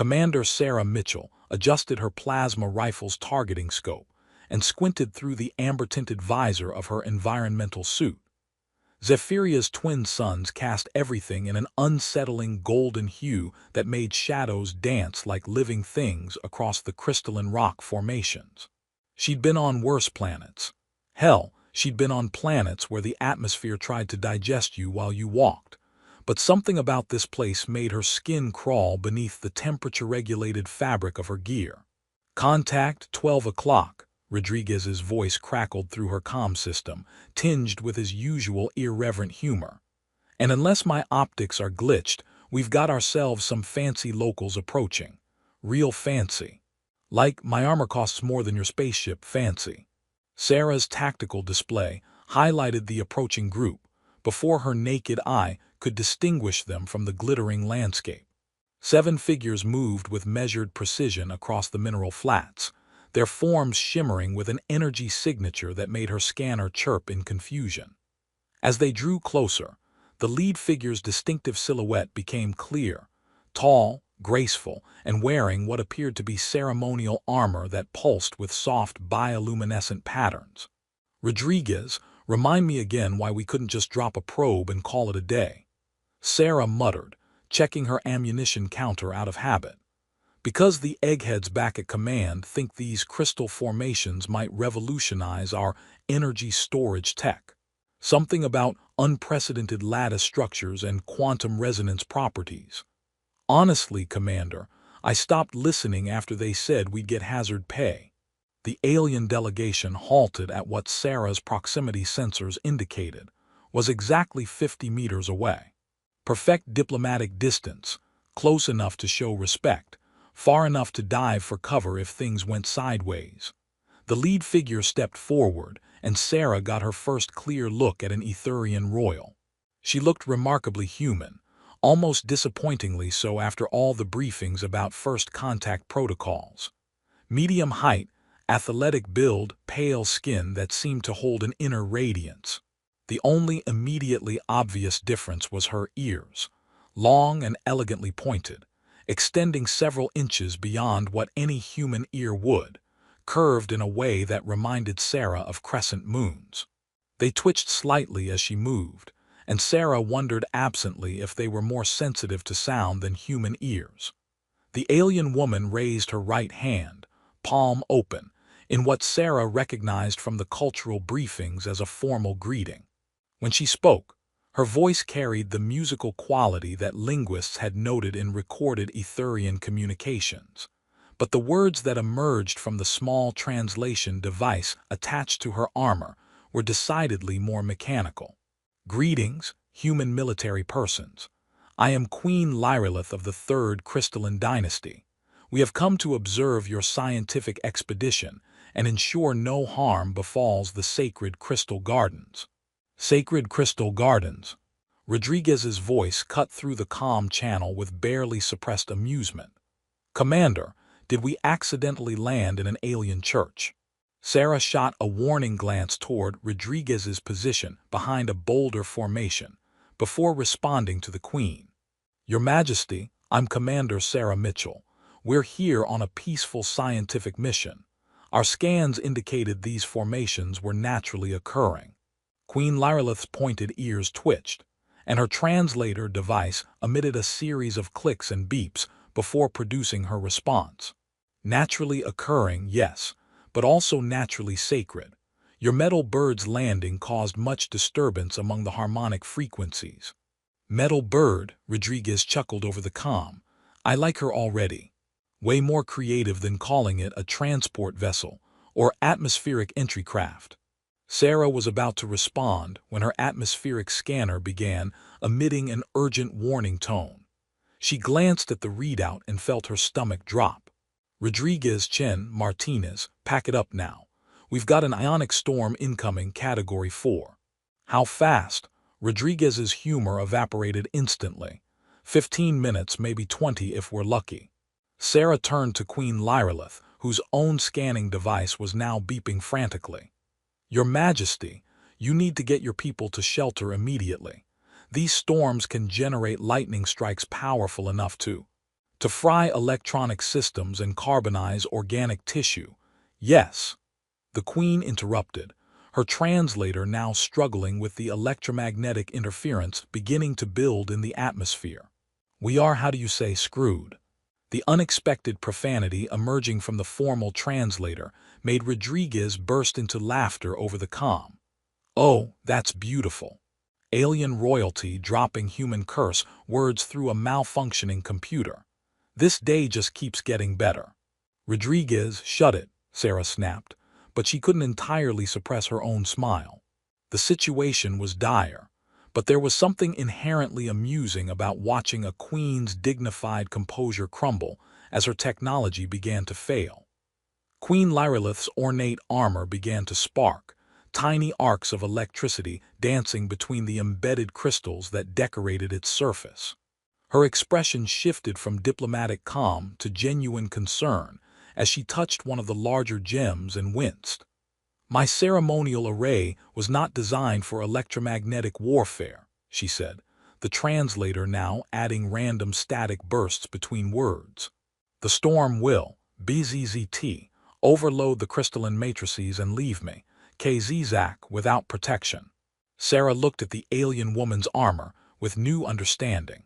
Commander Sarah Mitchell adjusted her plasma rifle's targeting scope and squinted through the amber-tinted visor of her environmental suit. Zephyria's twin suns cast everything in an unsettling golden hue that made shadows dance like living things across the crystalline rock formations. She'd been on worse planets. Hell, she'd been on planets where the atmosphere tried to digest you while you walked. But something about this place made her skin crawl beneath the temperature-regulated fabric of her gear. "Contact 12 o'clock." Rodriguez's voice crackled through her comm system, tinged with his usual irreverent humor. "And unless my optics are glitched, we've got ourselves some fancy locals approaching. Real fancy. Like, my armor costs more than your spaceship fancy." Sarah's tactical display highlighted the approaching group, before her naked eye could distinguish them from the glittering landscape. 7 figures moved with measured precision across the mineral flats, their forms shimmering with an energy signature that made her scanner chirp in confusion. As they drew closer, the lead figure's distinctive silhouette became clear, tall, graceful, and wearing what appeared to be ceremonial armor that pulsed with soft bioluminescent patterns. "Rodriguez, remind me again why we couldn't just drop a probe and call it a day," Sarah muttered, checking her ammunition counter out of habit. "Because the eggheads back at command think these crystal formations might revolutionize our energy storage tech. Something about unprecedented lattice structures and quantum resonance properties. Honestly, Commander, I stopped listening after they said we'd get hazard pay." The alien delegation halted at what Sarah's proximity sensors indicated was exactly 50 meters away. Perfect diplomatic distance, close enough to show respect, far enough to dive for cover if things went sideways. The lead figure stepped forward, and Sarah got her first clear look at an Etherian royal. She looked remarkably human, almost disappointingly so after all the briefings about first contact protocols. Medium height, athletic build, pale skin that seemed to hold an inner radiance. The only immediately obvious difference was her ears, long and elegantly pointed, extending several inches beyond what any human ear would, curved in a way that reminded Sarah of crescent moons. They twitched slightly as she moved, and Sarah wondered absently if they were more sensitive to sound than human ears. The alien woman raised her right hand, palm open, in what Sarah recognized from the cultural briefings as a formal greeting. When she spoke, her voice carried the musical quality that linguists had noted in recorded Etherian communications, but the words that emerged from the small translation device attached to her armor were decidedly more mechanical. "Greetings, human military persons. I am Queen Lyrillith of the Third Crystalline Dynasty. We have come to observe your scientific expedition and ensure no harm befalls the sacred crystal gardens." "Sacred Crystal Gardens." Rodriguez's voice cut through the comm channel with barely suppressed amusement. "Commander, did we accidentally land in an alien church?" Sarah shot a warning glance toward Rodriguez's position behind a boulder formation, before responding to the Queen. "Your Majesty, I'm Commander Sarah Mitchell. We're here on a peaceful scientific mission. Our scans indicated these formations were naturally occurring." Queen Lyrillith's pointed ears twitched, and her translator device emitted a series of clicks and beeps before producing her response. "Naturally occurring, yes, but also naturally sacred. Your metal bird's landing caused much disturbance among the harmonic frequencies." "Metal bird," Rodriguez chuckled over the comm. "I like her already. Way more creative than calling it a transport vessel or atmospheric entry craft." Sarah was about to respond when her atmospheric scanner began emitting an urgent warning tone. She glanced at the readout and felt her stomach drop. "Rodriguez Chen Martinez, pack it up now. We've got an ionic storm incoming Category 4. "How fast?" Rodriguez's humor evaporated instantly. 15 minutes, maybe 20 if we're lucky. Sarah turned to Queen Lyrillith, whose own scanning device was now beeping frantically. "Your Majesty, you need to get your people to shelter immediately. These storms can generate lightning strikes powerful enough to..." To fry electronic systems and carbonize organic tissue. Yes, the Queen interrupted, her translator now struggling with the electromagnetic interference beginning to build in the atmosphere. We are, how do you say, screwed. The unexpected profanity emerging from the formal translator made Rodriguez burst into laughter over the comm. Oh, that's beautiful. Alien royalty dropping human curse words through a malfunctioning computer. This day just keeps getting better. Rodriguez, shut it, Sarah snapped, but she couldn't entirely suppress her own smile. The situation was dire, but there was something inherently amusing about watching a queen's dignified composure crumble as her technology began to fail. Queen Lyrillith's ornate armor began to spark, tiny arcs of electricity dancing between the embedded crystals that decorated its surface. Her expression shifted from diplomatic calm to genuine concern as she touched one of the larger gems and winced. My ceremonial array was not designed for electromagnetic warfare, she said, the translator now adding random static bursts between words. The storm will, BZZT, overload the crystalline matrices and leave me, KZZAC, without protection. Sarah looked at the alien woman's armor with new understanding.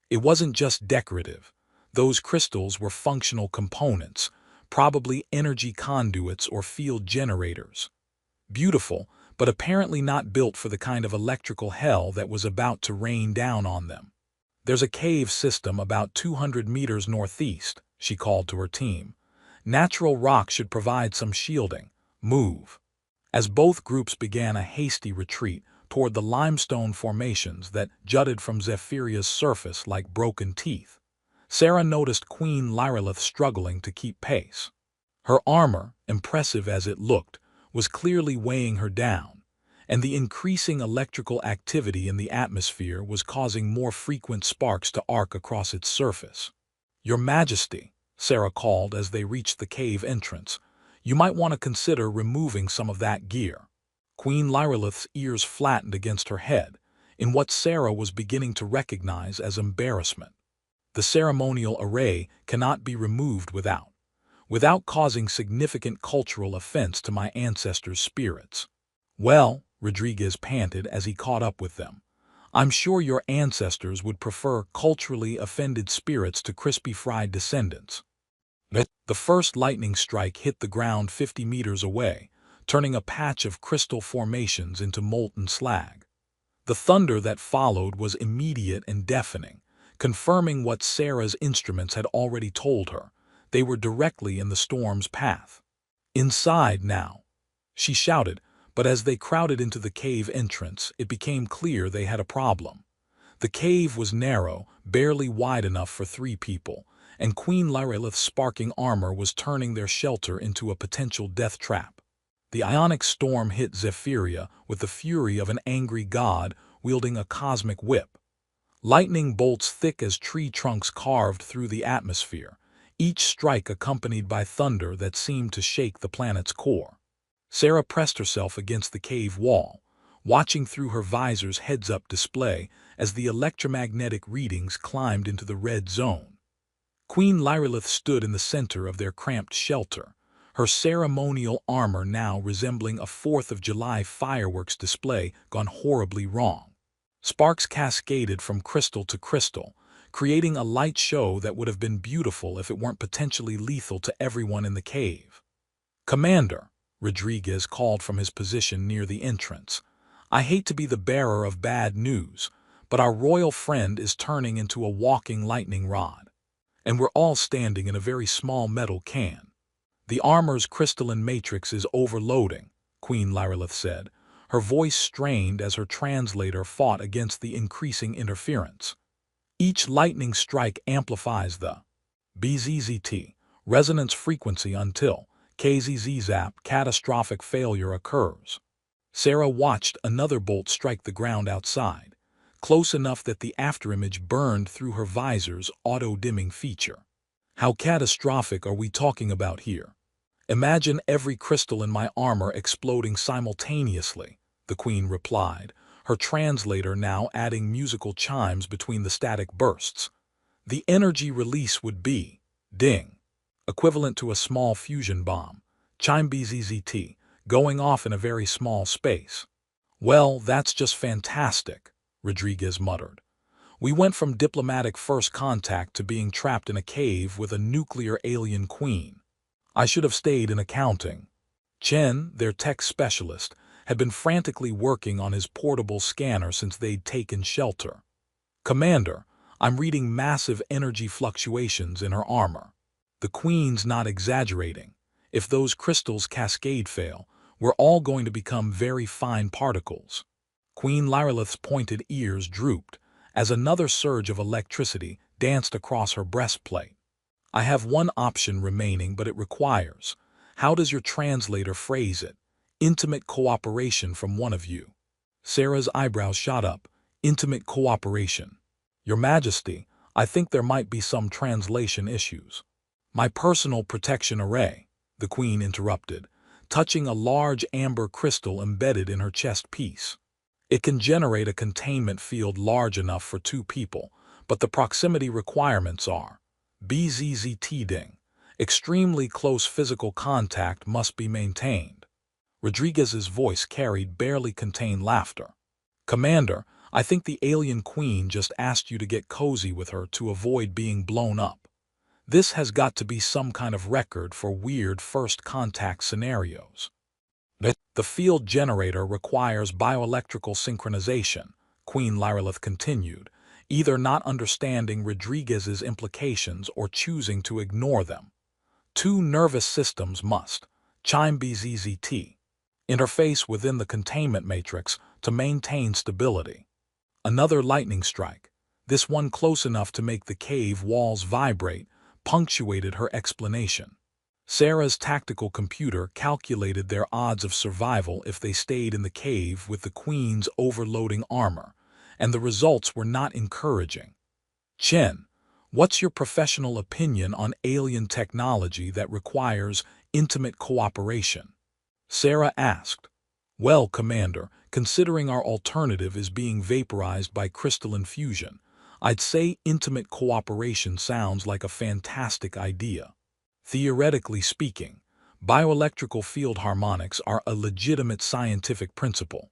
It wasn't just decorative. Those crystals were functional components, probably energy conduits or field generators. Beautiful, but apparently not built for the kind of electrical hell that was about to rain down on them. There's a cave system about 200 meters northeast, she called to her team. Natural rock should provide some shielding. Move. As both groups began a hasty retreat toward the limestone formations that jutted from Zephyria's surface like broken teeth, Sarah noticed Queen Lyrillith struggling to keep pace. Her armor, impressive as it looked, was clearly weighing her down, and the increasing electrical activity in the atmosphere was causing more frequent sparks to arc across its surface. Your Majesty, Sarah called as they reached the cave entrance, you might want to consider removing some of that gear. Queen Lyrillith's ears flattened against her head, in what Sarah was beginning to recognize as embarrassment. The ceremonial array cannot be removed without causing significant cultural offense to my ancestors' spirits. Well, Rodriguez panted as he caught up with them, I'm sure your ancestors would prefer culturally offended spirits to crispy fried descendants. The first lightning strike hit the ground 50 meters away, turning a patch of crystal formations into molten slag. The thunder that followed was immediate and deafening, confirming what Sarah's instruments had already told her. They were directly in the storm's path. Inside now, she shouted, but as they crowded into the cave entrance, it became clear they had a problem. The cave was narrow, barely wide enough for 3 people, and Queen Lyrillith's sparking armor was turning their shelter into a potential death trap. The ionic storm hit Zephyria with the fury of an angry god wielding a cosmic whip. Lightning bolts thick as tree trunks carved through the atmosphere, each strike accompanied by thunder that seemed to shake the planet's core. Sarah pressed herself against the cave wall, watching through her visor's heads-up display as the electromagnetic readings climbed into the red zone. Queen Lyrillith stood in the center of their cramped shelter, her ceremonial armor now resembling a 4th of July fireworks display gone horribly wrong. Sparks cascaded from crystal to crystal, creating a light show that would have been beautiful if it weren't potentially lethal to everyone in the cave. Commander, Rodriguez called from his position near the entrance, I hate to be the bearer of bad news, but our royal friend is turning into a walking lightning rod. And we're all standing in a very small metal can. The armor's crystalline matrix is overloading, Queen Lyrillith said, her voice strained as her translator fought against the increasing interference. Each lightning strike amplifies the BZZT resonance frequency until KZZZAP catastrophic failure occurs. Sarah watched another bolt strike the ground outside, close enough that the afterimage burned through her visor's auto-dimming feature. How catastrophic are we talking about here? Imagine every crystal in my armor exploding simultaneously, the Queen replied, her translator now adding musical chimes between the static bursts. The energy release would be, ding, equivalent to a small fusion bomb, chime bzzzt, going off in a very small space. Well, that's just fantastic, Rodriguez muttered. We went from diplomatic first contact to being trapped in a cave with a nuclear alien queen. I should have stayed in accounting. Chen, their tech specialist, had been frantically working on his portable scanner since they'd taken shelter. Commander, I'm reading massive energy fluctuations in her armor. The Queen's not exaggerating. If those crystals cascade fail, we're all going to become very fine particles. Queen Lyrillith's pointed ears drooped as another surge of electricity danced across her breastplate. I have one option remaining, but it requires, how does your translator phrase it, intimate cooperation from one of you. Sarah's eyebrows shot up. Intimate cooperation. Your Majesty, I think there might be some translation issues. My personal protection array, the Queen interrupted, touching a large amber crystal embedded in her chest piece. It can generate a containment field large enough for 2 people, but the proximity requirements are BZZT-ding. Extremely close physical contact must be maintained. Rodriguez's voice carried barely contained laughter. Commander, I think the alien queen just asked you to get cozy with her to avoid being blown up. This has got to be some kind of record for weird first contact scenarios. The field generator requires bioelectrical synchronization, Queen Lyrillith continued, either not understanding Rodriguez's implications or choosing to ignore them. 2 nervous systems must, chime bzzzt, interface within the containment matrix to maintain stability. Another lightning strike, this one close enough to make the cave walls vibrate, punctuated her explanation. Sarah's tactical computer calculated their odds of survival if they stayed in the cave with the Queen's overloading armor, and the results were not encouraging. Chen, what's your professional opinion on alien technology that requires intimate cooperation? Sarah asked. Well, Commander, considering our alternative is being vaporized by crystalline fusion, I'd say intimate cooperation sounds like a fantastic idea. Theoretically speaking, bioelectrical field harmonics are a legitimate scientific principle.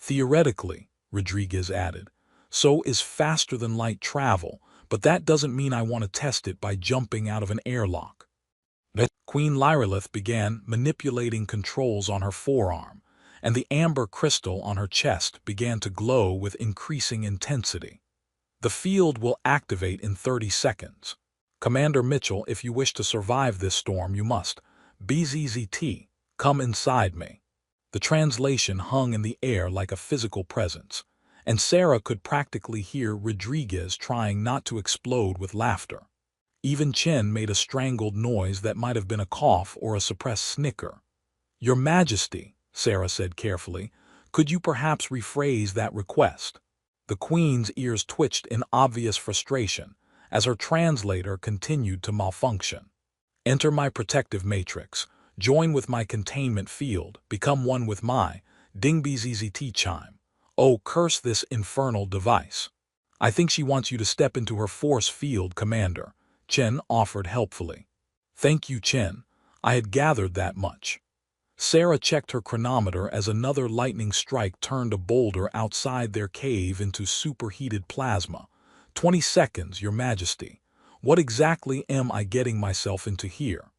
Theoretically, Rodriguez added, so is faster-than-light travel, but that doesn't mean I want to test it by jumping out of an airlock. Queen Lyrillith began manipulating controls on her forearm, and the amber crystal on her chest began to glow with increasing intensity. The field will activate in 30 seconds. Commander Mitchell, if you wish to survive this storm, you must. BZZT, come inside me. The translation hung in the air like a physical presence, and Sarah could practically hear Rodriguez trying not to explode with laughter. Even Chen made a strangled noise that might have been a cough or a suppressed snicker. Your Majesty, Sarah said carefully, could you perhaps rephrase that request? The Queen's ears twitched in obvious frustration as her translator continued to malfunction. Enter my protective matrix, join with my containment field, become one with my ding-bzzzt chime. Oh, curse this infernal device. I think she wants you to step into her force field, Commander, Chen offered helpfully. Thank you, Chen. I had gathered that much. Sarah checked her chronometer as another lightning strike turned a boulder outside their cave into superheated plasma. 20 seconds, Your Majesty. What exactly am I getting myself into here?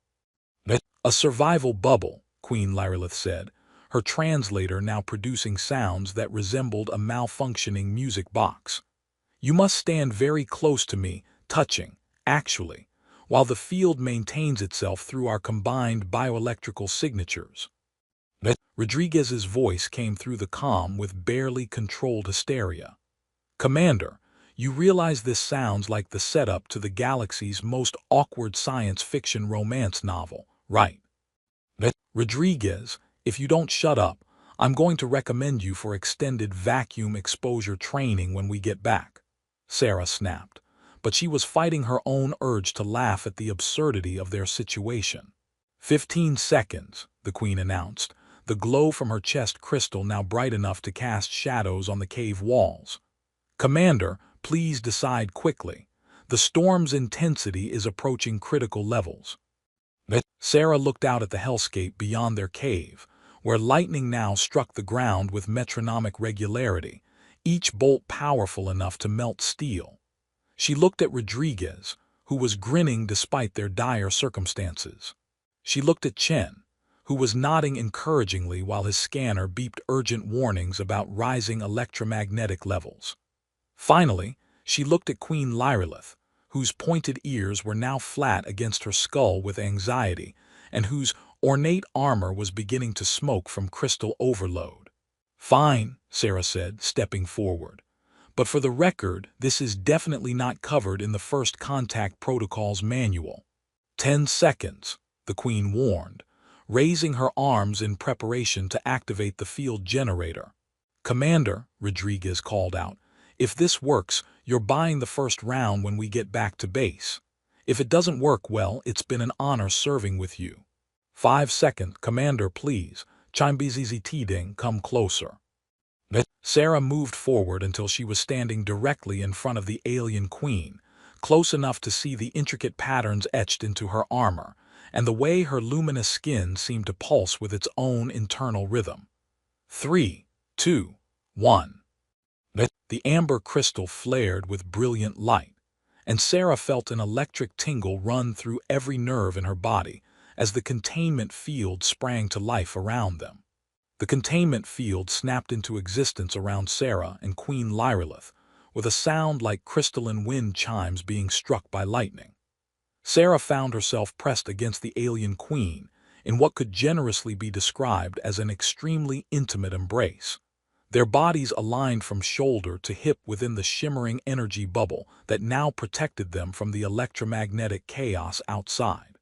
A survival bubble, Queen Lyrillith said, her translator now producing sounds that resembled a malfunctioning music box. You must stand very close to me, touching, actually, while the field maintains itself through our combined bioelectrical signatures. Rodriguez's voice came through the comm with barely controlled hysteria. Commander, you realize this sounds like the setup to the galaxy's most awkward science fiction romance novel, right? Rodriguez, if you don't shut up, I'm going to recommend you for extended vacuum exposure training when we get back, Sarah snapped, but she was fighting her own urge to laugh at the absurdity of their situation. 15 seconds, the Queen announced, the glow from her chest crystal now bright enough to cast shadows on the cave walls. Commander, please decide quickly. The storm's intensity is approaching critical levels. Sarah looked out at the hellscape beyond their cave, where lightning now struck the ground with metronomic regularity, each bolt powerful enough to melt steel. She looked at Rodriguez, who was grinning despite their dire circumstances. She looked at Chen, who was nodding encouragingly while his scanner beeped urgent warnings about rising electromagnetic levels. Finally, she looked at Queen Lyrillith, whose pointed ears were now flat against her skull with anxiety, and whose ornate armor was beginning to smoke from crystal overload. "Fine," Sarah said, stepping forward. "But for the record, this is definitely not covered in the First Contact Protocol's manual." 10 seconds, the Queen warned, raising her arms in preparation to activate the field generator. "Commander," Rodriguez called out, "if this works, you're buying the first round when we get back to base. If it doesn't work, well, it's been an honor serving with you." 5 seconds, "Commander, please, Chimbzzding, come closer." Sarah moved forward until she was standing directly in front of the alien queen, close enough to see the intricate patterns etched into her armor, and the way her luminous skin seemed to pulse with its own internal rhythm. 3, 2, 1. The amber crystal flared with brilliant light, and Sarah felt an electric tingle run through every nerve in her body as the containment field sprang to life around them. The containment field snapped into existence around Sarah and Queen Lyrillith, with a sound like crystalline wind chimes being struck by lightning. Sarah found herself pressed against the alien queen in what could generously be described as an extremely intimate embrace. Their bodies aligned from shoulder to hip within the shimmering energy bubble that now protected them from the electromagnetic chaos outside.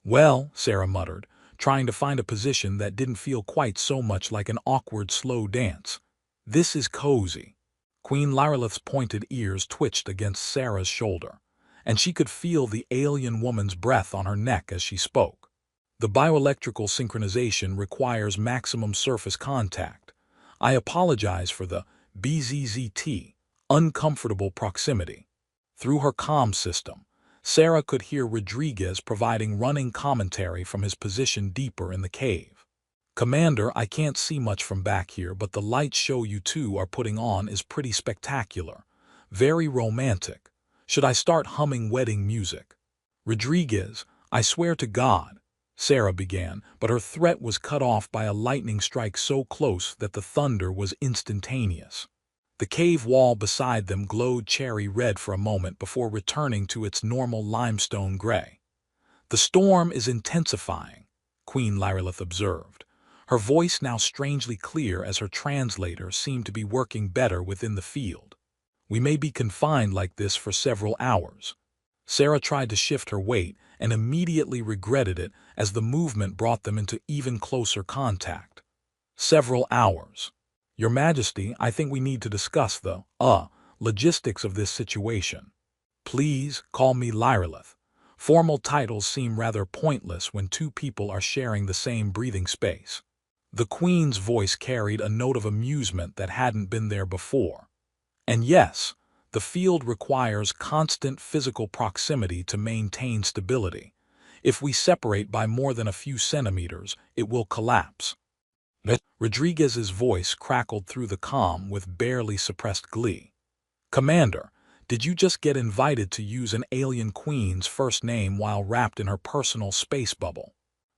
"Well," Sarah muttered, trying to find a position that didn't feel quite so much like an awkward slow dance. "This is cozy." Queen Lyrillith's pointed ears twitched against Sarah's shoulder, and she could feel the alien woman's breath on her neck as she spoke. "The bioelectrical synchronization requires maximum surface contact. I apologize for the BZZT, uncomfortable proximity." Through her comm system, Sarah could hear Rodriguez providing running commentary from his position deeper in the cave. "Commander, I can't see much from back here, but the light show you two are putting on is pretty spectacular. Very romantic. Should I start humming wedding music?" "Rodriguez, I swear to God," Sarah began, but her threat was cut off by a lightning strike so close that the thunder was instantaneous. The cave wall beside them glowed cherry red for a moment before returning to its normal limestone gray. "The storm is intensifying," Queen Lyrillith observed, her voice now strangely clear as her translator seemed to be working better within the field. "We may be confined like this for several hours." Sarah tried to shift her weight and immediately regretted it as the movement brought them into even closer contact. "Several hours. Your Majesty, I think we need to discuss the, logistics of this situation." "Please, call me Lyrillith. Formal titles seem rather pointless when two people are sharing the same breathing space." The Queen's voice carried a note of amusement that hadn't been there before. "And yes, the field requires constant physical proximity to maintain stability. If we separate by more than a few centimeters, it will collapse." Rodriguez's voice crackled through the comm with barely suppressed glee. "Commander, did you just get invited to use an alien queen's first name while wrapped in her personal space bubble?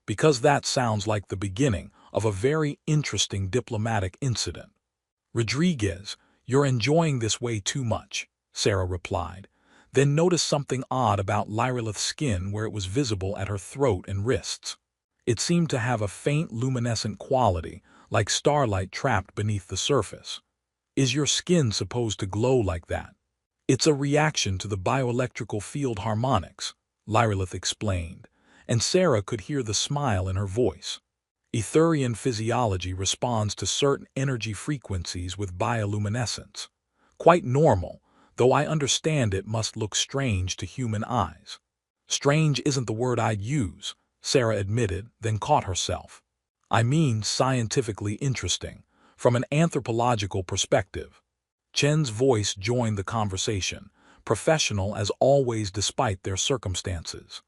Because that sounds like the beginning of a very interesting diplomatic incident." "Rodriguez, you're enjoying this way too much," Sarah replied, then noticed something odd about Lyrillith's skin where it was visible at her throat and wrists. It seemed to have a faint luminescent quality, like starlight trapped beneath the surface. "Is your skin supposed to glow like that?" "It's a reaction to the bioelectrical field harmonics," Lyrillith explained, and Sarah could hear the smile in her voice. "Etherian physiology responds to certain energy frequencies with bioluminescence. Quite normal, though I understand it must look strange to human eyes." "Strange isn't the word I'd use," Sarah admitted, then caught herself. "I mean scientifically interesting, from an anthropological perspective." Chen's voice joined the conversation, professional as always despite their circumstances.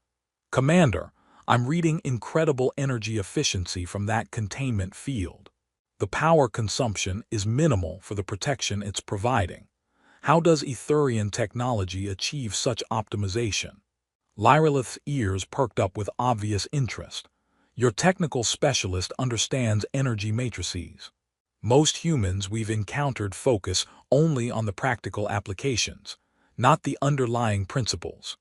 "Commander, I'm reading incredible energy efficiency from that containment field. The power consumption is minimal for the protection it's providing. How does Etherian technology achieve such optimization?" Lyrillith's ears perked up with obvious interest. "Your technical specialist understands energy matrices. Most humans we've encountered focus only on the practical applications, not the underlying principles.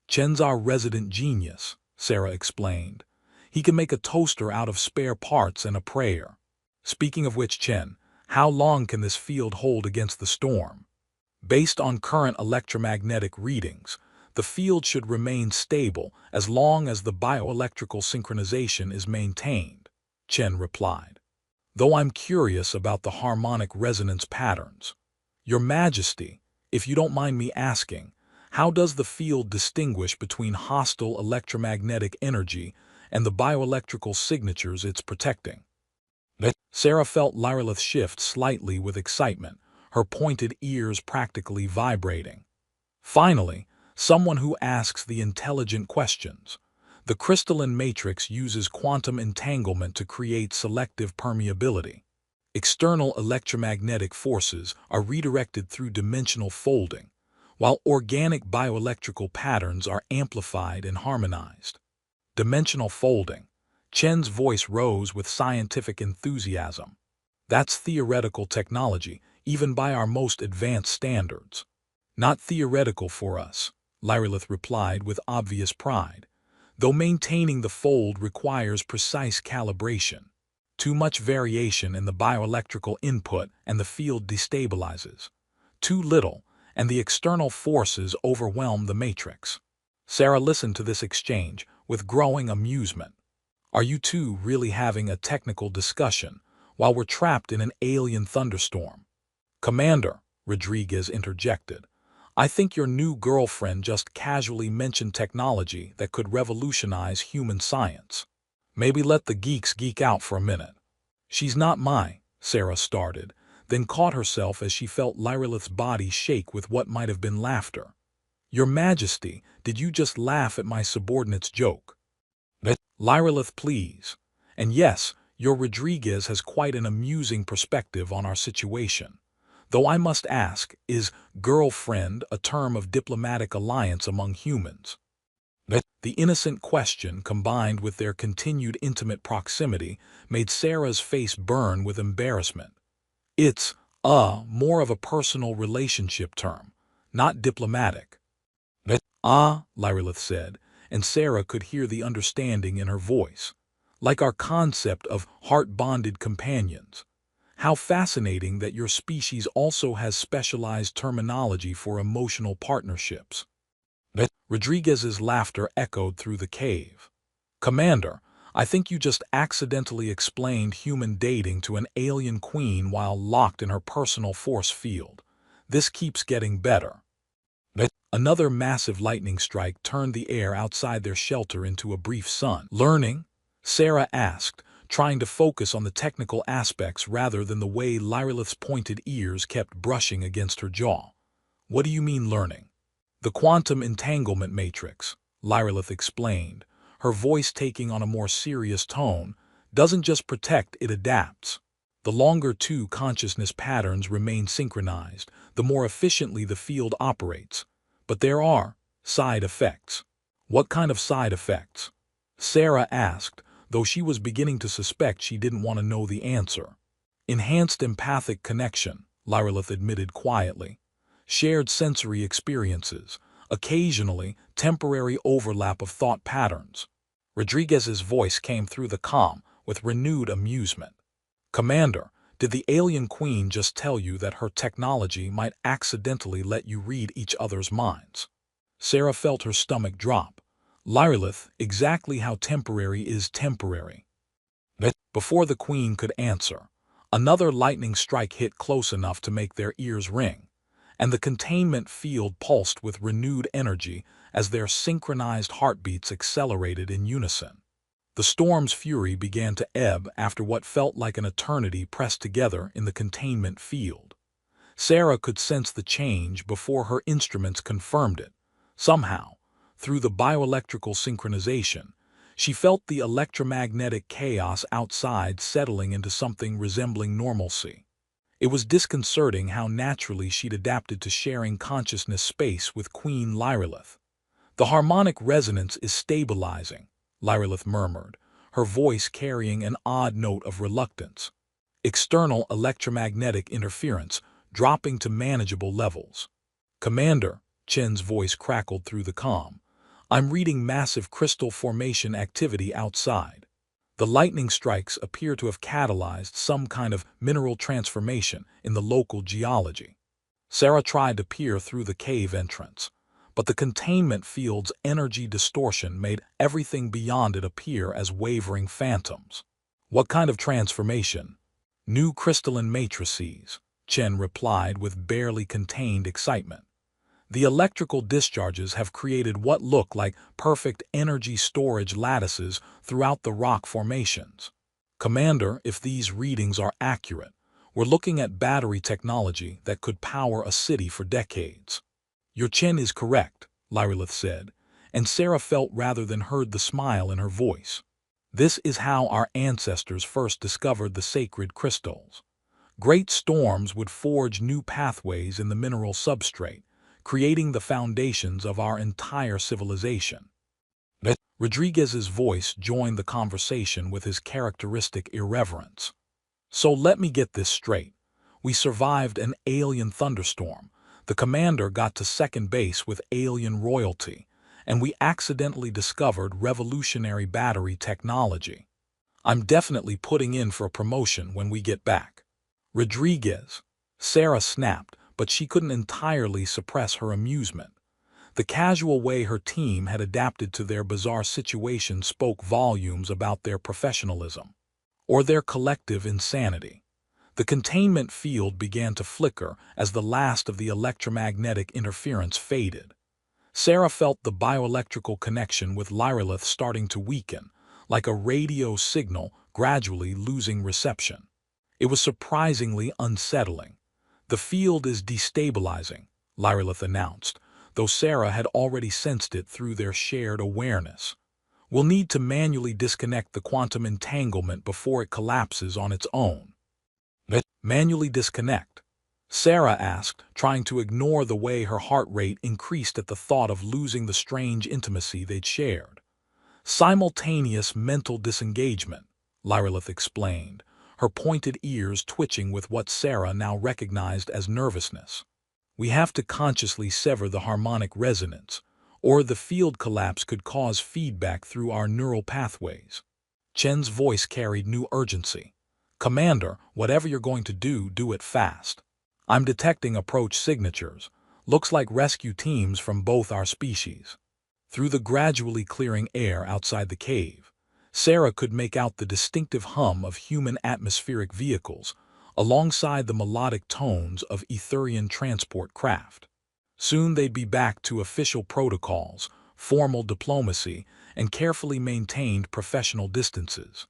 Chen's our resident genius," Sarah explained. "He can make a toaster out of spare parts and a prayer. Speaking of which, Chen, how long can this field hold against the storm?" "Based on current electromagnetic readings, the field should remain stable as long as the bioelectrical synchronization is maintained," Chen replied. "Though I'm curious about the harmonic resonance patterns. Your Majesty, if you don't mind me asking, how does the field distinguish between hostile electromagnetic energy and the bioelectrical signatures it's protecting?" Sarah felt Lyrillith shift slightly with excitement, her pointed ears practically vibrating. Finally, someone who asks the intelligent questions. "The crystalline matrix uses quantum entanglement to create selective permeability. External electromagnetic forces are redirected through dimensional folding, while organic bioelectrical patterns are amplified and harmonized." Dimensional folding. Chen's voice rose with scientific enthusiasm. "That's theoretical technology, even by our most advanced standards." "Not theoretical for us," Lyrillith replied with obvious pride, "though maintaining the fold requires precise calibration. Too much variation in the bioelectrical input and the field destabilizes. Too little, and the external forces overwhelm the matrix." Sarah listened to this exchange with growing amusement. "Are you two really having a technical discussion while we're trapped in an alien thunderstorm?" "Commander," Rodriguez interjected, "I think your new girlfriend just casually mentioned technology that could revolutionize human science. Maybe let the geeks geek out for a minute." "She's not Sarah started, then caught herself as she felt Lyrillith's body shake with what might have been laughter. "Your Majesty, did you just laugh at my subordinate's joke?" "Lyrillith, please. And yes, your Rodriguez has quite an amusing perspective on our situation. Though I must ask, is girlfriend a term of diplomatic alliance among humans?" The innocent question, combined with their continued intimate proximity, made Sarah's face burn with embarrassment. "It's, more of a personal relationship term, not diplomatic." Lyrillith said, and Sarah could hear the understanding in her voice. "Like our concept of heart-bonded companions. How fascinating that your species also has specialized terminology for emotional partnerships." Rodriguez's laughter echoed through the cave. "Commander, I think you just accidentally explained human dating to an alien queen while locked in her personal force field. This keeps getting better." Another massive lightning strike turned the air outside their shelter into a brief sun. "Learning?" Sarah asked, trying to focus on the technical aspects rather than the way Lyrillith's pointed ears kept brushing against her jaw. "What do you mean learning?" "The quantum entanglement matrix," Lyrillith explained, her voice taking on a more serious tone, "doesn't just protect, it adapts. The longer two consciousness patterns remain synchronized, the more efficiently the field operates. But there are side effects." "What kind of side effects?" Sarah asked, though she was beginning to suspect she didn't want to know the answer. "Enhanced empathic connection," Lyrillith admitted quietly. "Shared sensory experiences, occasionally temporary overlap of thought patterns." Rodriguez's voice came through the calm with renewed amusement. "Commander, did the alien queen just tell you that her technology might accidentally let you read each other's minds?" Sarah felt her stomach drop. "Lyrillith, exactly how temporary is temporary?" Before the queen could answer, another lightning strike hit close enough to make their ears ring, and the containment field pulsed with renewed energy as their synchronized heartbeats accelerated in unison. The storm's fury began to ebb after what felt like an eternity pressed together in the containment field. Sarah could sense the change before her instruments confirmed it. Somehow, through the bioelectrical synchronization, she felt the electromagnetic chaos outside settling into something resembling normalcy. It was disconcerting how naturally she'd adapted to sharing consciousness space with Queen Lyrillith. "The harmonic resonance is stabilizing," Lyrillith murmured, her voice carrying an odd note of reluctance. "External electromagnetic interference dropping to manageable levels." "Commander," Chen's voice crackled through the comm, "I'm reading massive crystal formation activity outside. The lightning strikes appear to have catalyzed some kind of mineral transformation in the local geology." Sarah tried to peer through the cave entrance, but the containment field's energy distortion made everything beyond it appear as wavering phantoms. "What kind of transformation?" "New crystalline matrices," Chen replied with barely contained excitement. "The electrical discharges have created what look like perfect energy storage lattices throughout the rock formations." "Commander, if these readings are accurate, we're looking at battery technology that could power a city for decades." "Your Chen is correct," Lyrillith said, and Sarah felt rather than heard the smile in her voice. "This is how our ancestors first discovered the sacred crystals. Great storms would forge new pathways in the mineral substrate, creating the foundations of our entire civilization." Rodriguez's voice joined the conversation with his characteristic irreverence. "So let me get this straight. We survived an alien thunderstorm, the commander got to second base with alien royalty, and we accidentally discovered revolutionary battery technology. I'm definitely putting in for a promotion when we get back." "Rodriguez," Sarah snapped, but she couldn't entirely suppress her amusement. The casual way her team had adapted to their bizarre situation spoke volumes about their professionalism. Or their collective insanity. The containment field began to flicker as the last of the electromagnetic interference faded. Sarah felt the bioelectrical connection with Lyrillith starting to weaken, like a radio signal gradually losing reception. It was surprisingly unsettling. "The field is destabilizing," Lyrillith announced, though Sarah had already sensed it through their shared awareness. "We'll need to manually disconnect the quantum entanglement before it collapses on its own." "Manually disconnect?" Sarah asked, trying to ignore the way her heart rate increased at the thought of losing the strange intimacy they'd shared. "Simultaneous mental disengagement," Lyrillith explained, her pointed ears twitching with what Sarah now recognized as nervousness. "We have to consciously sever the harmonic resonance, or the field collapse could cause feedback through our neural pathways." Chen's voice carried new urgency. "Commander, whatever you're going to do, do it fast. I'm detecting approach signatures. Looks like rescue teams from both our species." Through the gradually clearing air outside the cave, Sarah could make out the distinctive hum of human atmospheric vehicles, alongside the melodic tones of Etherian transport craft. Soon they'd be back to official protocols, formal diplomacy, and carefully maintained professional distances.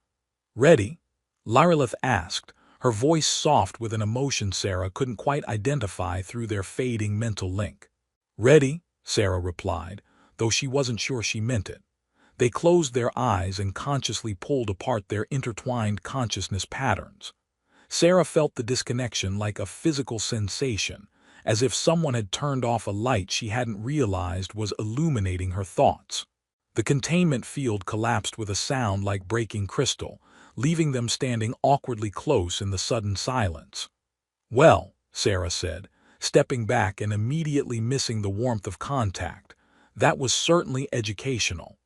"Ready?" Lyrillith asked, her voice soft with an emotion Sarah couldn't quite identify through their fading mental link. "Ready," Sarah replied, though she wasn't sure she meant it. They closed their eyes and consciously pulled apart their intertwined consciousness patterns. Sarah felt the disconnection like a physical sensation, as if someone had turned off a light she hadn't realized was illuminating her thoughts. The containment field collapsed with a sound like breaking crystal, leaving them standing awkwardly close in the sudden silence. "Well," Sarah said, stepping back and immediately missing the warmth of contact, "that was certainly educational."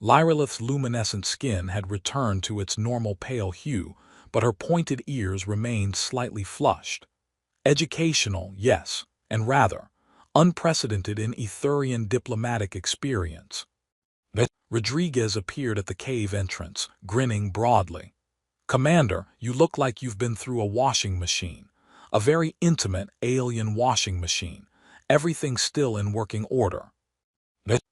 Lyrillith's luminescent skin had returned to its normal pale hue, but her pointed ears remained slightly flushed. "Educational, yes, and rather unprecedented in Etherian diplomatic experience." Rodriguez appeared at the cave entrance, grinning broadly. "Commander, you look like you've been through a washing machine. A very intimate alien washing machine. Everything still in working order."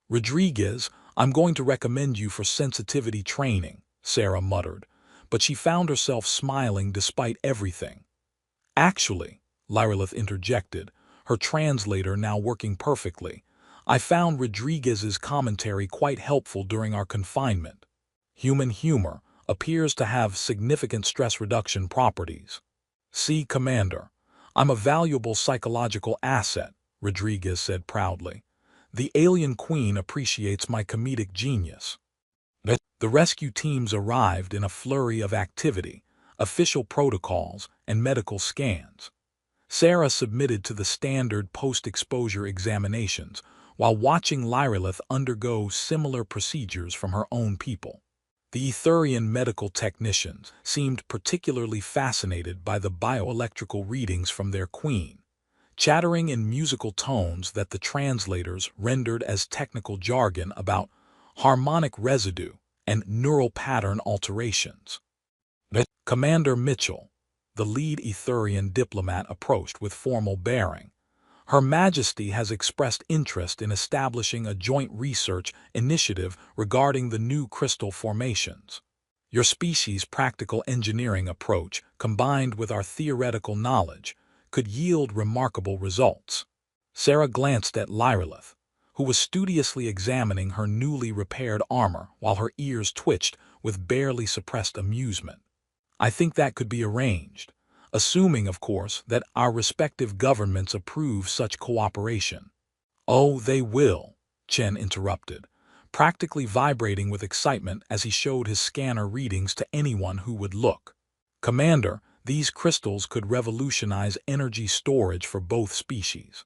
"Rodriguez, I'm going to recommend you for sensitivity training," Sarah muttered, but she found herself smiling despite everything. "Actually," Lyrillith interjected, her translator now working perfectly. I found Rodriguez's commentary quite helpful during our confinement. Human humor appears to have significant stress reduction properties. See, Commander, I'm a valuable psychological asset, Rodriguez said proudly. The alien queen appreciates my comedic genius. The rescue teams arrived in a flurry of activity, official protocols, and medical scans. Sarah submitted to the standard post-exposure examinations while watching Lyrillith undergo similar procedures from her own people. The Etherian medical technicians seemed particularly fascinated by the bioelectrical readings from their queen, chattering in musical tones that the translators rendered as technical jargon about harmonic residue and neural pattern alterations. Commander Mitchell, the lead Etherian diplomat, approached with formal bearing. Her Majesty has expressed interest in establishing a joint research initiative regarding the new crystal formations. Your species' practical engineering approach, combined with our theoretical knowledge, could yield remarkable results. Sarah glanced at Lyrillith, who was studiously examining her newly repaired armor while her ears twitched with barely suppressed amusement. I think that could be arranged, assuming, of course, that our respective governments approve such cooperation. Oh, they will, Chen interrupted, practically vibrating with excitement as he showed his scanner readings to anyone who would look. Commander, these crystals could revolutionize energy storage for both species.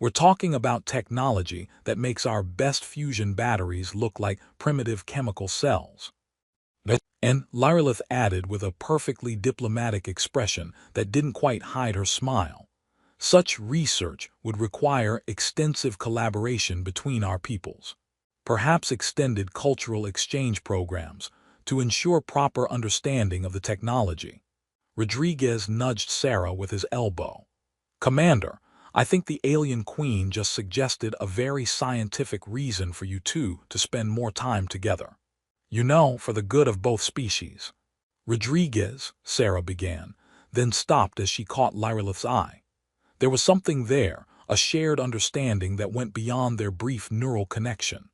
We're talking about technology that makes our best fusion batteries look like primitive chemical cells. And Lyrillith added with a perfectly diplomatic expression that didn't quite hide her smile. Such research would require extensive collaboration between our peoples. Perhaps extended cultural exchange programs to ensure proper understanding of the technology. Rodriguez nudged Sarah with his elbow. Commander, I think the alien queen just suggested a very scientific reason for you two to spend more time together. You know, for the good of both species. Rodriguez, Sarah began, then stopped as she caught Lyrillith's eye. There was something there, a shared understanding that went beyond their brief neural connection.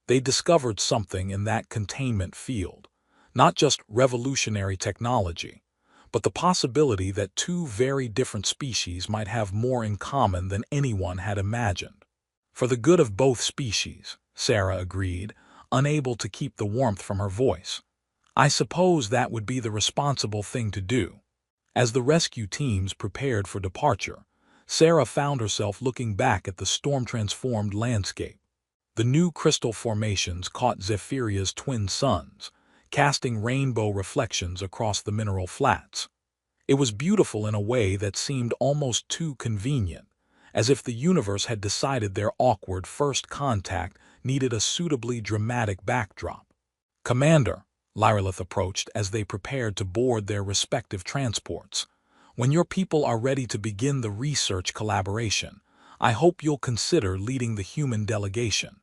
They discovered something in that containment field, not just revolutionary technology, but the possibility that two very different species might have more in common than anyone had imagined. For the good of both species, Sarah agreed, unable to keep the warmth from her voice. I suppose that would be the responsible thing to do. As the rescue teams prepared for departure, Sarah found herself looking back at the storm-transformed landscape. The new crystal formations caught Zephiria's twin suns, casting rainbow reflections across the mineral flats. It was beautiful in a way that seemed almost too convenient, as if the universe had decided their awkward first contact needed a suitably dramatic backdrop. Commander, Lyrillith approached as they prepared to board their respective transports. When your people are ready to begin the research collaboration, I hope you'll consider leading the human delegation.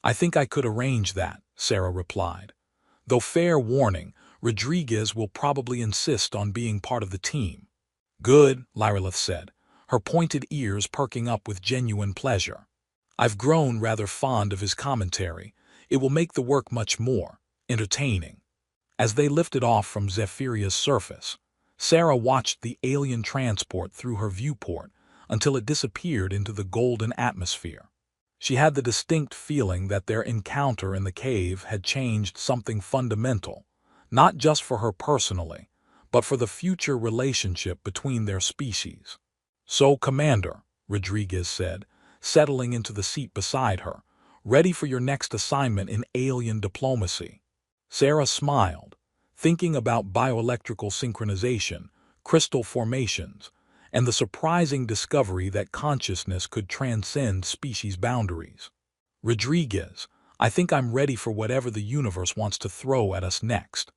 I think I could arrange that, Sarah replied. Though fair warning, Rodriguez will probably insist on being part of the team. Good, Lyrillith said, her pointed ears perking up with genuine pleasure. I've grown rather fond of his commentary. It will make the work much more entertaining. As they lifted off from Zephiria's surface, Sarah watched the alien transport through her viewport until it disappeared into the golden atmosphere. She had the distinct feeling that their encounter in the cave had changed something fundamental, not just for her personally, but for the future relationship between their species. So, Commander, Rodriguez said, settling into the seat beside her, ready for your next assignment in alien diplomacy. Sarah smiled, thinking about bioelectrical synchronization, crystal formations, and the surprising discovery that consciousness could transcend species boundaries. Rodriguez, I think I'm ready for whatever the universe wants to throw at us next.